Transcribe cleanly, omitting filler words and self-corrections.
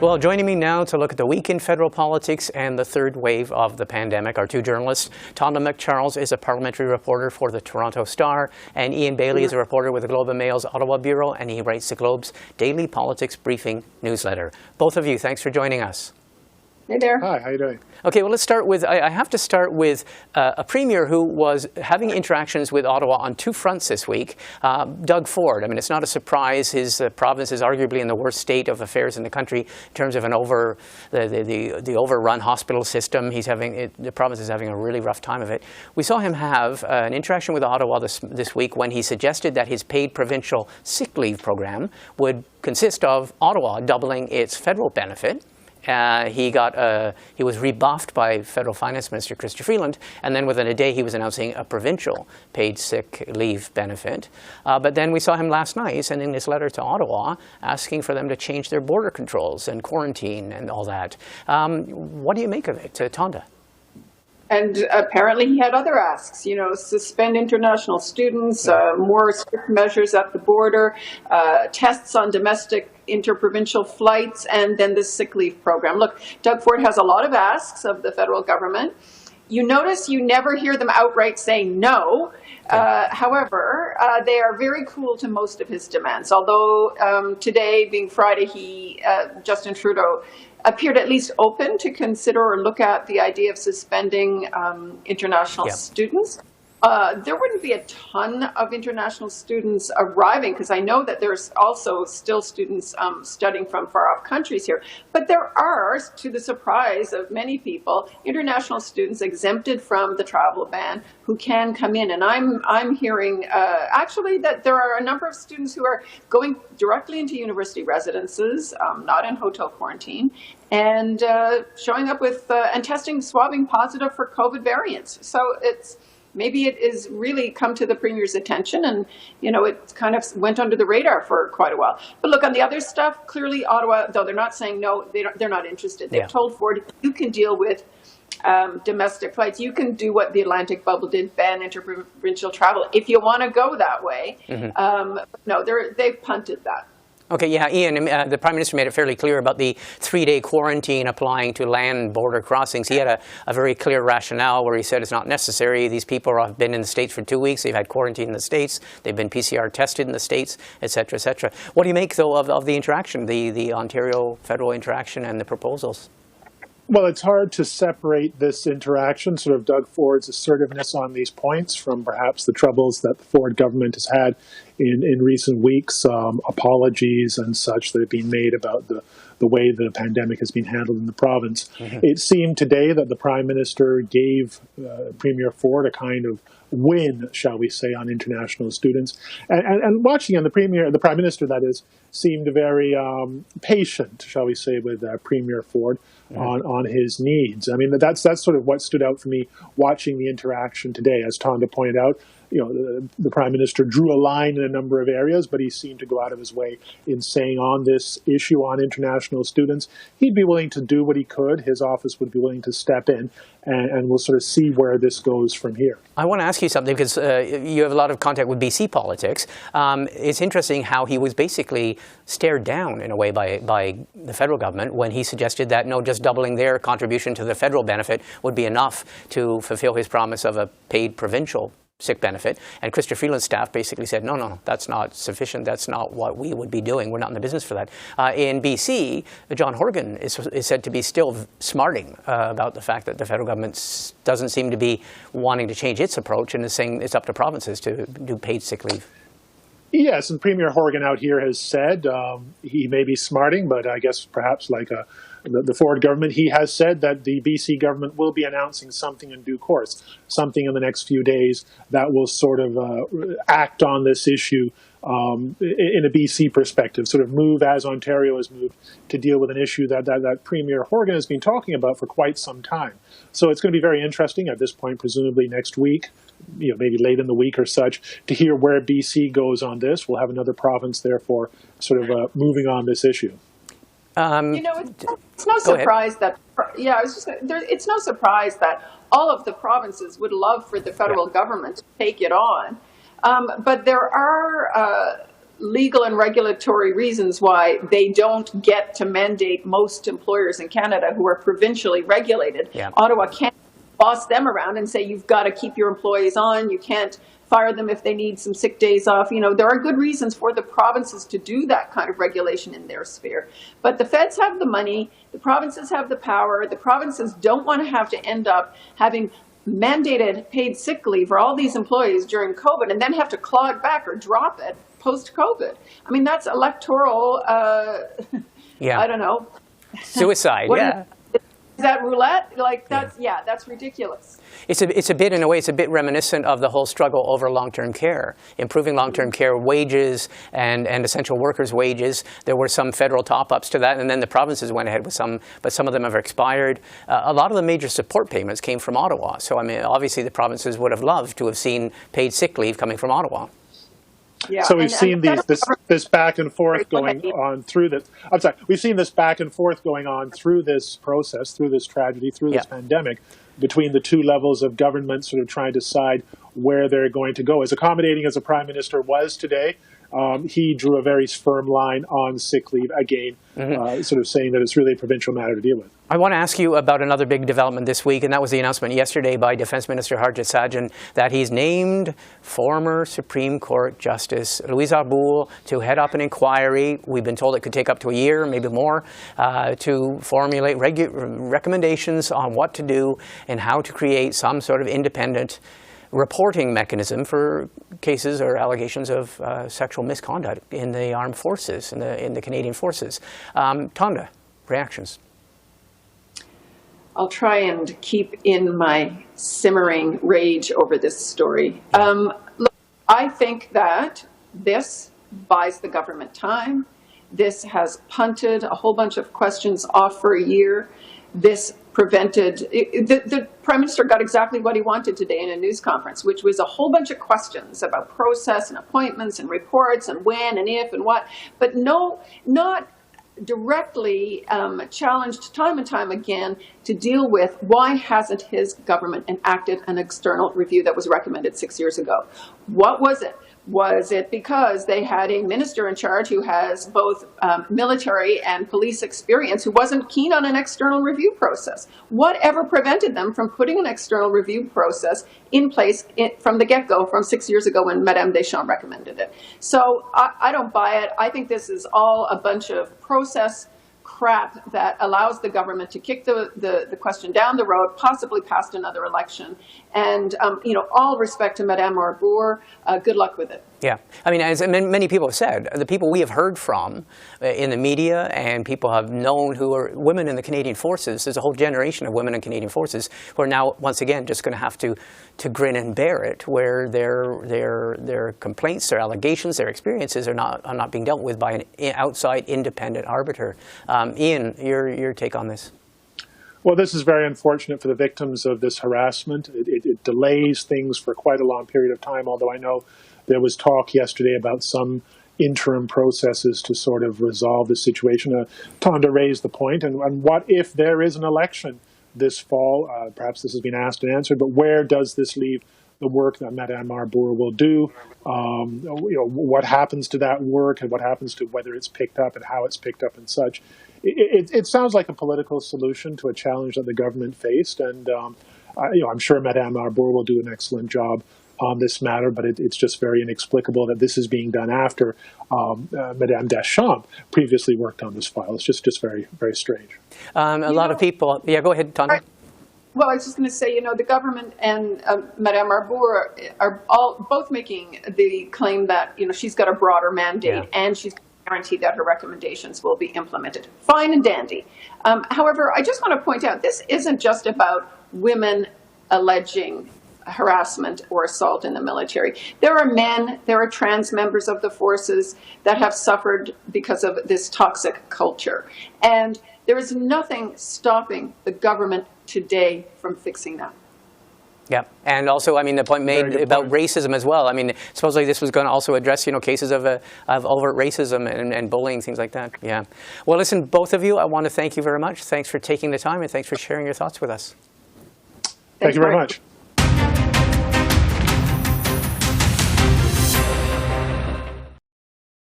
Well, joining me now to look at the week in federal politics and the third wave of the pandemic are two journalists. Tonda MacCharles is a parliamentary reporter for the Toronto Star, and Ian Bailey is a reporter with the Globe and Mail's Ottawa Bureau, and he writes the Globe's daily politics briefing newsletter. Both of you, thanks for joining us. Hey there. Hi, how you doing? Okay, well, let's start with, I have to start with a premier who was having interactions with Ottawa on two fronts this week, Doug Ford. I mean, it's not a surprise. His province is arguably in the worst state of affairs in the country in terms of the overrun hospital system. The province is having a really rough time of it. We saw him have an interaction with Ottawa this week when he suggested that his paid provincial sick leave program would consist of Ottawa doubling its federal benefit. He was rebuffed by Federal Finance Minister Chrystia Freeland, and then within a day he was announcing a provincial paid sick leave benefit. But then we saw him last night sending this letter to Ottawa asking for them to change their border controls and quarantine and all that. What do you make of it, Tonda? And apparently he had other asks, suspend international students, more strict measures at the border, tests on domestic interprovincial flights, and then the sick leave program. Look, Doug Ford has a lot of asks of the federal government. You notice you never hear them outright saying no. However, they are very cool to most of his demands. Although today, being Friday, Justin Trudeau appeared at least open to consider or look at the idea of suspending international students. There wouldn't be a ton of international students arriving, because I know that there's also still students studying from far-off countries here. But there are, to the surprise of many people, international students exempted from the travel ban who can come in. And I'm hearing actually that there are a number of students who are going directly into university residences, not in hotel quarantine, and showing up with and swabbing positive for COVID variants. So maybe it is really come to the Premier's attention, and, it kind of went under the radar for quite a while. But look, on the other stuff, clearly Ottawa, though they're not saying no, they're not interested. They've told Ford, you can deal with domestic flights. You can do what the Atlantic bubble did, ban interprovincial travel, if you want to go that way. No, they've punted that. Okay, yeah, Ian, the Prime Minister made it fairly clear about the 3-day quarantine applying to land border crossings. He had a very clear rationale where he said it's not necessary. These people have been in the States for 2 weeks. They've had quarantine in the States. They've been PCR tested in the States, et cetera, et cetera. What do you make, though, of the interaction, the Ontario federal interaction and the proposals? Well, it's hard to separate this interaction, sort of Doug Ford's assertiveness on these points, from perhaps the troubles that the Ford government has had in recent weeks, apologies and such that have been made about the way the pandemic has been handled in the province. It seemed today that the Prime Minister gave Premier Ford a kind of win, shall we say, on international students. And watching, and the Prime Minister, that is, seemed very patient, shall we say, with Premier Ford on his needs. I mean, that's sort of what stood out for me watching the interaction today. As Tonda pointed out, the Prime Minister drew a line in a number of areas, but he seemed to go out of his way in saying on this issue on international students, he'd be willing to do what he could. His office would be willing to step in, and we'll sort of see where this goes from here. I want to ask you something, because you have a lot of contact with BC politics. It's interesting how he was basically stared down in a way by the federal government when he suggested that just doubling their contribution to the federal benefit would be enough to fulfill his promise of a paid provincial sick benefit. And Chrystia Freeland's staff basically said, no, that's not sufficient. That's not what we would be doing. We're not in the business for that. In BC, John Horgan is said to be still smarting about the fact that the federal government doesn't seem to be wanting to change its approach and is saying it's up to provinces to do paid sick leave. Yes, and Premier Horgan out here has said he may be smarting, but I guess perhaps like the Ford government, he has said that the BC government will be announcing something in due course, something in the next few days that will sort of act on this issue in a BC perspective, sort of move as Ontario has moved to deal with an issue that Premier Horgan has been talking about for quite some time. So it's going to be very interesting at this point, presumably next week, maybe late in the week or such, to hear where BC goes on this. We'll have another province, therefore, sort of moving on this issue. It's no surprise that, it's no surprise that all of the provinces would love for the federal government to take it on. But there are legal and regulatory reasons why they don't get to mandate most employers in Canada who are provincially regulated. Yeah. Ottawa can't boss them around and say, you've got to keep your employees on, you can't fire them if they need some sick days off. You know, there are good reasons for the provinces to do that kind of regulation in their sphere. But the feds have the money, the provinces have the power, the provinces don't want to have to end up having mandated paid sick leave for all these employees during COVID and then have to claw it back or drop it post-COVID. I mean, that's electoral, Yeah. I don't know. Suicide, yeah. Is that roulette? Like, that's, yeah, that's ridiculous. It's a bit, in a way, it's a bit reminiscent of the whole struggle over long-term care, improving long-term care wages and essential workers' wages. There were some federal top-ups to that, and then the provinces went ahead with some, but some of them have expired. A lot of the major support payments came from Ottawa. So, I mean, obviously the provinces would have loved to have seen paid sick leave coming from Ottawa. Yeah. So we've seen this back and forth going on through this. I'm sorry. We've seen this back and forth going on through this process, through this tragedy, through this pandemic, between the two levels of government, sort of trying to decide where they're going to go. As accommodating as the Prime Minister was today, he drew a very firm line on sick leave again, sort of saying that it's really a provincial matter to deal with. I want to ask you about another big development this week, and that was the announcement yesterday by Defence Minister Harjit Sajjan that he's named former Supreme Court Justice Louise Arbour to head up an inquiry. We've been told it could take up to a year, maybe more, to formulate recommendations on what to do and how to create some sort of independent reporting mechanism for cases or allegations of sexual misconduct in the armed forces, in the Canadian forces. Tonda, reactions? I'll try and keep in my simmering rage over this story. Look, I think that this buys the government time. This has punted a whole bunch of questions off for a year. This prevented, the Prime Minister got exactly what he wanted today in a news conference, which was a whole bunch of questions about process and appointments and reports and when and if and what, but not directly challenged time and time again to deal with why hasn't his government enacted an external review that was recommended 6 years ago. What was it? Was it because they had a minister in charge who has both military and police experience who wasn't keen on an external review process? Whatever prevented them from putting an external review process in place from the get-go from 6 years ago when Madame Deschamps recommended it? So I don't buy it. I think this is all a bunch of process crap that allows the government to kick the question down the road, possibly past another election. And, all respect to Madame Arbour, good luck with it. Yeah. I mean, as many people have said, the people we have heard from in the media and people have known who are women in the Canadian Forces, there's a whole generation of women in Canadian Forces who are now, once again, just going to have to grin and bear it, where their complaints, their allegations, their experiences are not being dealt with by an outside independent arbiter. Ian, your take on this? Well, this is very unfortunate for the victims of this harassment. It delays things for quite a long period of time, although I know there was talk yesterday about some interim processes to sort of resolve the situation. Tonda raised the point, and what if there is an election this fall? Perhaps this has been asked and answered, but where does this leave the work that Madame Arbour will do? What happens to that work, and what happens to whether it's picked up and how it's picked up and such? It sounds like a political solution to a challenge that the government faced, and I'm sure Madame Arbour will do an excellent job on this matter, but it's just very inexplicable that this is being done after Madame Deschamps previously worked on this file. It's just very, very strange. A lot of people... Yeah, go ahead, Tonda. Well, I was just going to say, the government and Madame Arbour are both making the claim that, she's got a broader mandate and she's guaranteed that her recommendations will be implemented. Fine and dandy. However, I just want to point out, this isn't just about women alleging harassment or assault in the military. There are men, there are trans members of the forces that have suffered because of this toxic culture. And there is nothing stopping the government today from fixing that. Yeah, and also, I mean, the point made about racism as well. I mean, supposedly this was going to also address, cases of overt racism and bullying, things like that. Yeah. Well, listen, both of you, I want to thank you very much. Thanks for taking the time, and thanks for sharing your thoughts with us. Thank you very much.